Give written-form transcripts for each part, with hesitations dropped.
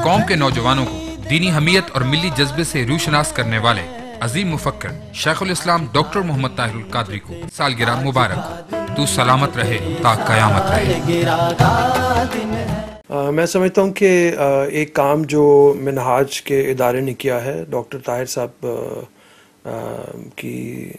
قوم کے نوجوانوں کو دینی حمیت اور ملی جذبے سے روشناس کرنے والے عظیم مفکر شیخ الاسلام ڈاکٹر محمد طاہر القادری کو سالگرہ مبارک. تو سلامت رہے تا قیامت رہے. میں سمجھتا ہوں کہ ایک کام جو منہاج کے ادارے نے کیا ہے ڈاکٹر طاہر صاحب کی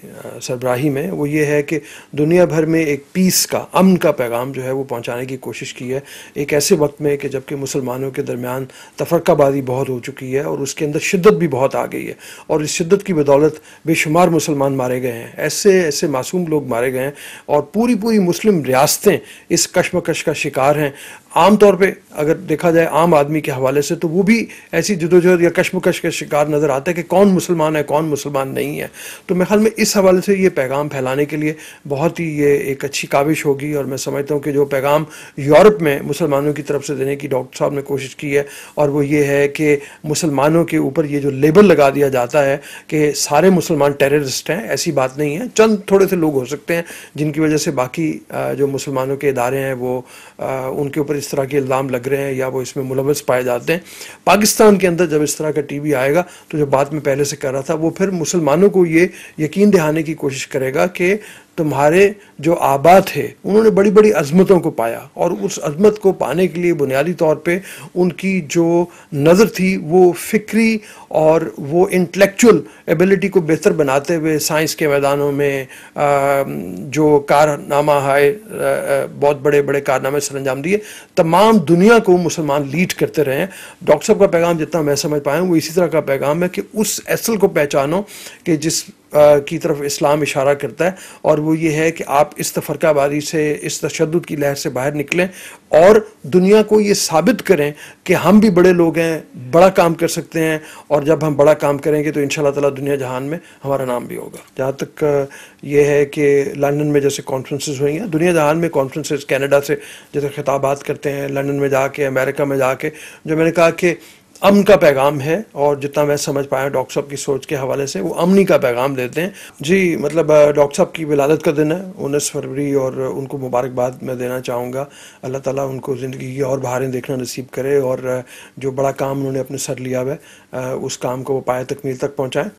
سربراہی میں، وہ یہ ہے کہ دنیا بھر میں ایک پیس کا، امن کا پیغام جو ہے وہ پہنچانے کی کوشش کی ہے، ایک ایسے وقت میں کہ جب کہ مسلمانوں کے درمیان تفرقہ بازی بہت ہو چکی ہے اور اس کے اندر شدت بھی بہت آ گئی ہے، اور اس شدت کی بدولت بے شمار مسلمان مارے گئے ہیں، ایسے معصوم لوگ مارے گئے ہیں، اور پوری مسلم ریاستیں اس کشمکش کا شکار ہیں. عام طور پہ اگر دیکھا جائے عام آدمی کے حوالے سے تو وہ بھی ایسی جدوجہد یا کشمکش کا شکار نظر آتا ہے کہ کون مسلمان ہے کون مسلمان نہیں ہے. تو میرے خیال میں اس حوالے سے یہ پیغام پھیلانے کے لیے بہت ہی یہ ایک اچھی کاوش ہوگی، اور میں سمجھتا ہوں کہ جو پیغام یورپ میں مسلمانوں کی طرف سے دینے کی ڈاکٹر صاحب نے کوشش کی ہے، اور وہ یہ ہے کہ مسلمانوں کے اوپر یہ جو لیبل لگا دیا جاتا ہے کہ سارے مسلمان ٹیررسٹ ہیں، ایسی بات نہیں ہے. چند تھوڑے سے لوگ ہو سکتے ہیں جن کی وجہ سے باقی جو مسلمانوں کے ادارے ہیں وہ ان کے اوپر اس طرح کے الزام لگ رہے ہیں یا وہ اس میں ملوث پائے جاتے ہیں. پاکستان کے اندر جب اس طرح کا ٹی وی آئے گا تو جو بات میں پہلے سے کر رہا تھا، وہ پھر مسلمانوں کو یہ یقین دہانے کی کوشش کرے گا کہ تمہارے جو آبا تھے انہوں نے بڑی بڑی عظمتوں کو پایا، اور اس عظمت کو پانے کے لیے بنیادی طور پہ ان کی جو نظر تھی وہ فکری اور وہ انٹلیکچول ایبلٹی کو بہتر بناتے ہوئے سائنس کے میدانوں میں جو کارنامہ ہے، بہت بڑے کارنامے سر انجام دیے. تمام دنیا کو مسلمان لیڈ کرتے رہے ہیں. ڈاکٹر صاحب کا پیغام جتنا میں سمجھ پایا ہوں وہ اسی طرح کا پیغام ہے کہ اس اصل کو پہچانو کہ جس کی طرف اسلام اشارہ کرتا ہے، اور وہ یہ ہے کہ آپ اس تفرقہ بازی سے، اس تشدد کی لہر سے باہر نکلیں اور دنیا کو یہ ثابت کریں کہ ہم بھی بڑے لوگ ہیں، بڑا کام کر سکتے ہیں، اور جب ہم بڑا کام کریں گے تو انشاءاللہ تعالیٰ دنیا جہان میں ہمارا نام بھی ہوگا. جہاں تک یہ ہے کہ لندن میں جیسے کانفرنسز ہوئی ہیں، دنیا جہان میں کانفرنسز، کینیڈا سے جیسے خطابات کرتے ہیں، لندن میں جا کے، امریکہ میں جا کے، جو میں نے کہا کہ امن کا پیغام ہے، اور جتنا میں سمجھ پایا ڈاکٹر صاحب کی سوچ کے حوالے سے وہ امنی کا پیغام دیتے ہیں. جی مطلب ڈاکٹر صاحب کی ولادت کا دن ہے 19 فروری، اور ان کو مبارکباد میں دینا چاہوں گا. اللہ تعالیٰ ان کو زندگی کی اور بہاریں دیکھنا نصیب کرے، اور جو بڑا کام انہوں نے اپنے سر لیا ہے اس کام کو وہ پایہ تکمیل تک پہنچائیں.